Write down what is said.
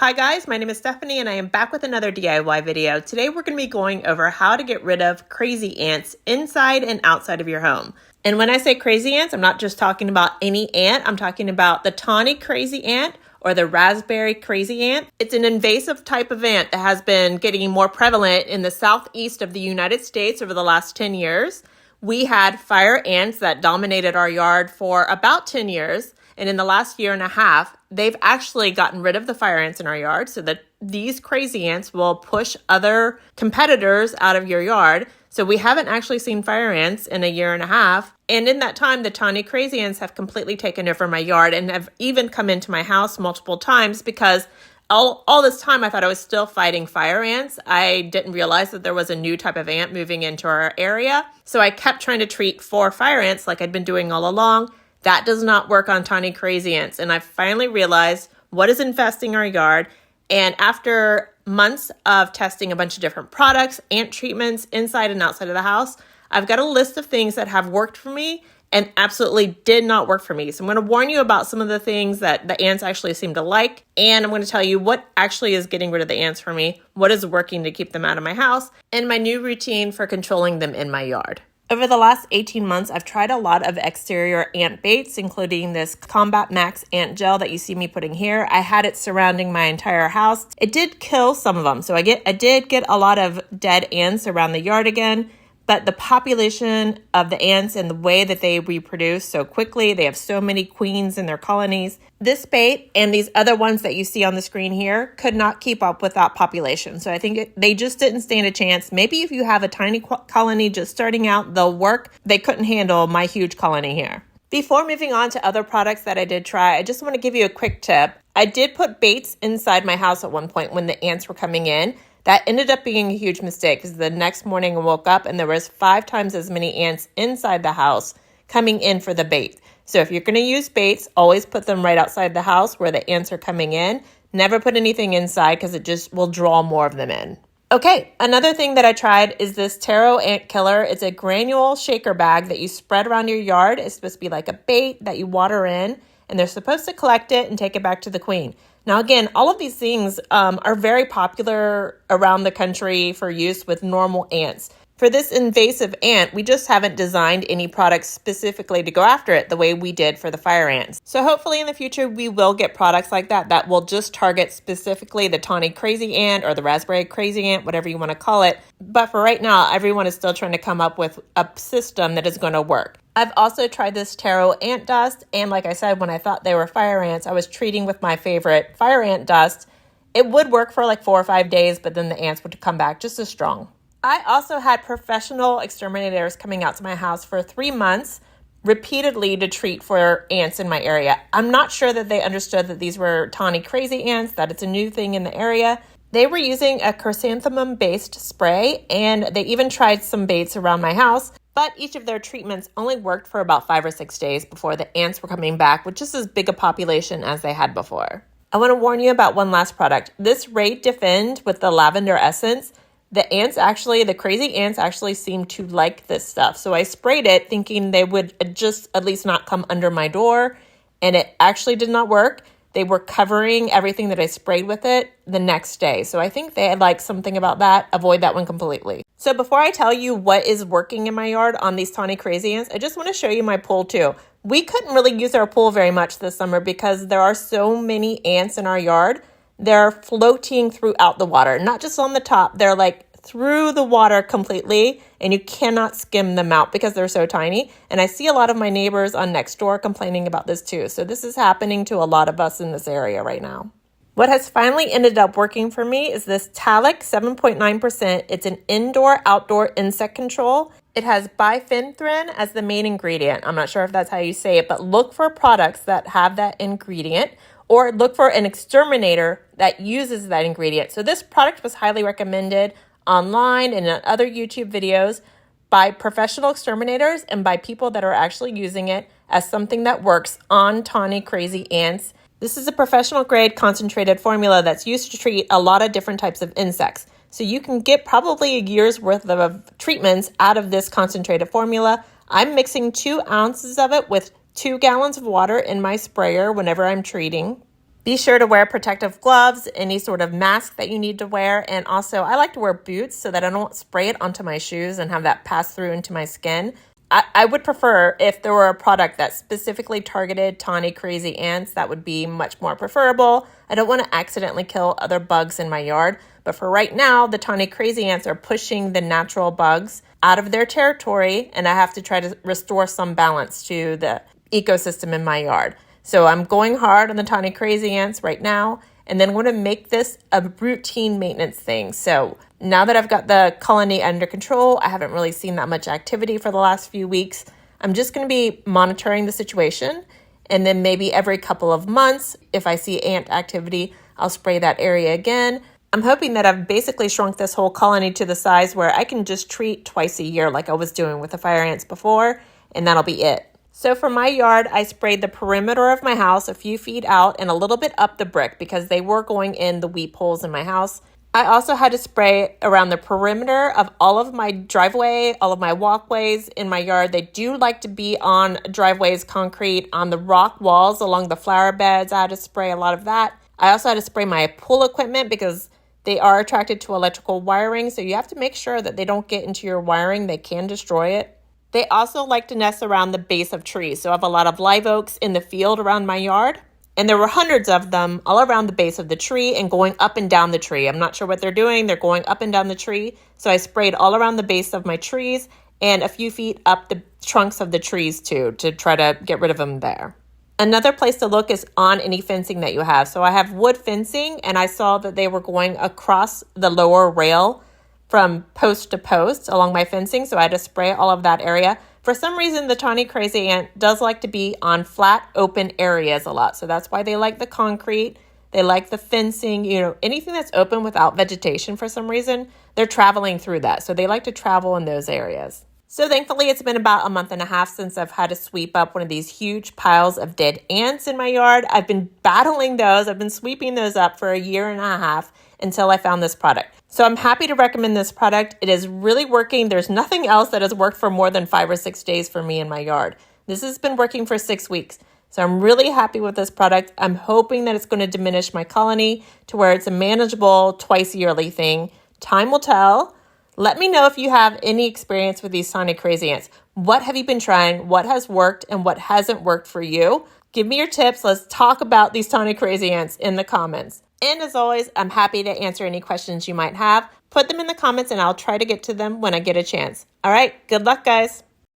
Hi guys, my name is Stephanie and I am back with another DIY video. Today we're going to be going over how to get rid of crazy ants inside and outside of your home. And when I say crazy ants, I'm not just talking about any ant. I'm talking about the Tawny Crazy Ant or the Raspberry Crazy Ant. It's an invasive type of ant that has been getting more prevalent in the southeast of the United States over the last 10 years. We had fire ants that dominated our yard for about 10 years. And in the last year and a half, they've actually gotten rid of the fire ants in our yard so that these crazy ants will push other competitors out of your yard. So we haven't actually seen fire ants in a year and a half. And in that time, the Tawny Crazy Ants have completely taken over my yard and have even come into my house multiple times because all this time I thought I was still fighting fire ants. I didn't realize that there was a new type of ant moving into our area. So I kept trying to treat for fire ants like I'd been doing all along. That does not work on Tawny Crazy Ants. And I finally realized what is infesting our yard. And after months of testing a bunch of different products, ant treatments inside and outside of the house, I've got a list of things that have worked for me and absolutely did not work for me. So I'm going to warn you about some of the things that the ants actually seem to like. And I'm going to tell you what actually is getting rid of the ants for me, what is working to keep them out of my house, and my new routine for controlling them in my yard. Over the last 18 months, I've tried a lot of exterior ant baits, including this Combat Max ant gel that you see me putting here. I had it surrounding my entire house. It did kill some of them, so I did get a lot of dead ants around the yard again, but the population of the ants and the way that they reproduce so quickly, they have so many queens in their colonies. This bait and these other ones that you see on the screen here could not keep up with that population. So I think they just didn't stand a chance. Maybe if you have a tiny colony just starting out, they'll work. They couldn't handle my huge colony here. Before moving on to other products that I did try, I just want to give you a quick tip. I did put baits inside my house at one point when the ants were coming in. That ended up being a huge mistake because the next morning I woke up and there was 5 times as many ants inside the house coming in for the bait. So if you're going to use baits, always put them right outside the house where the ants are coming in. Never put anything inside because it just will draw more of them in. Okay, another thing that I tried is this Taro Ant Killer. It's a granule shaker bag that you spread around your yard. It's supposed to be like a bait that you water in, and they're supposed to collect it and take it back to the queen. Now, again, all of these things are very popular around the country for use with normal ants. For this invasive ant, we just haven't designed any products specifically to go after it the way we did for the fire ants. So hopefully in the future, we will get products like that that will just target specifically the Tawny Crazy Ant or the Raspberry Crazy Ant, whatever you want to call it. But for right now, everyone is still trying to come up with a system that is going to work. I've also tried this Taro ant dust, and like I said, when I thought they were fire ants, I was treating with my favorite fire ant dust. It would work for like 4 or 5 days, but then the ants would come back just as strong. I also had professional exterminators coming out to my house for 3 months repeatedly to treat for ants in my area. I'm not sure that they understood that these were Tawny Crazy Ants, that it's a new thing in the area. They were using a chrysanthemum-based spray, and they even tried some baits around my house. But each of their treatments only worked for about 5 or 6 days before the ants were coming back with just as big a population as they had before. I want to warn you about one last product. This Raid Defend with the lavender essence, the crazy ants actually seem to like this stuff. So I sprayed it thinking they would just at least not come under my door, and it actually did not work. They were covering everything that I sprayed with it the next day. So I think they had like something about that. Avoid that one completely. So before I tell you what is working in my yard on these Tawny Crazy Ants, I just want to show you my pool too. We couldn't really use our pool very much this summer because there are so many ants in our yard. They're floating throughout the water, not just on the top. They're like through the water completely, and you cannot skim them out because they're so tiny. And I see a lot of my neighbors on next door complaining about this too. So this is happening to a lot of us in this area right now. What has finally ended up working for me is this Talic 7.9%. It's an indoor-outdoor insect control. It has bifenthrin as the main ingredient. I'm not sure if that's how you say it, but look for products that have that ingredient, or look for an exterminator that uses that ingredient. So this product was highly recommended online and in other YouTube videos by professional exterminators and by people that are actually using it as something that works on Tawny Crazy Ants. This is a professional grade concentrated formula that's used to treat a lot of different types of insects. So you can get probably a year's worth of treatments out of this concentrated formula. I'm mixing 2 ounces of it with 2 gallons of water in my sprayer whenever I'm treating. Be sure to wear protective gloves, any sort of mask that you need to wear. And also, I like to wear boots so that I don't spray it onto my shoes and have that pass through into my skin. I would prefer if there were a product that specifically targeted Tawny Crazy Ants. That would be much more preferable. I don't want to accidentally kill other bugs in my yard. But for right now, the Tawny Crazy Ants are pushing the natural bugs out of their territory, and I have to try to restore some balance to the ecosystem in my yard. So I'm going hard on the Tawny Crazy Ants right now, and then I'm going to make this a routine maintenance thing. So now that I've got the colony under control, I haven't really seen that much activity for the last few weeks. I'm just going to be monitoring the situation, and then maybe every couple of months, if I see ant activity, I'll spray that area again. I'm hoping that I've basically shrunk this whole colony to the size where I can just treat twice a year like I was doing with the fire ants before, and that'll be it. So for my yard, I sprayed the perimeter of my house a few feet out and a little bit up the brick because they were going in the weep holes in my house. I also had to spray around the perimeter of all of my driveway, all of my walkways in my yard. They do like to be on driveways, concrete, on the rock walls along the flower beds. I had to spray a lot of that. I also had to spray my pool equipment because they are attracted to electrical wiring. So you have to make sure that they don't get into your wiring. They can destroy it. They also like to nest around the base of trees. So I have a lot of live oaks in the field around my yard. And there were hundreds of them all around the base of the tree and going up and down the tree. I'm not sure what they're doing. They're going up and down the tree. So I sprayed all around the base of my trees and a few feet up the trunks of the trees too to try to get rid of them there. Another place to look is on any fencing that you have. So I have wood fencing and I saw that they were going across the lower rail from post to post along my fencing. So I had to spray all of that area. For some reason, the Tawny Crazy Ant does like to be on flat, open areas a lot. So that's why they like the concrete. They like the fencing, anything that's open without vegetation for some reason, they're traveling through that. So they like to travel in those areas. So thankfully, it's been about a month and a half since I've had to sweep up one of these huge piles of dead ants in my yard. I've been battling those. I've been sweeping those up for a year and a half until I found this product. So I'm happy to recommend this product. It is really working. There's nothing else that has worked for more than 5 or 6 days for me in my yard. This has been working for 6 weeks. So I'm really happy with this product. I'm hoping that it's going to diminish my colony to where it's a manageable twice yearly thing. Time will tell. Let me know if you have any experience with these Tawny Crazy Ants. What have you been trying? What has worked and what hasn't worked for you? Give me your tips. Let's talk about these Tawny Crazy Ants in the comments. And as always, I'm happy to answer any questions you might have. Put them in the comments and I'll try to get to them when I get a chance. All right, good luck, guys.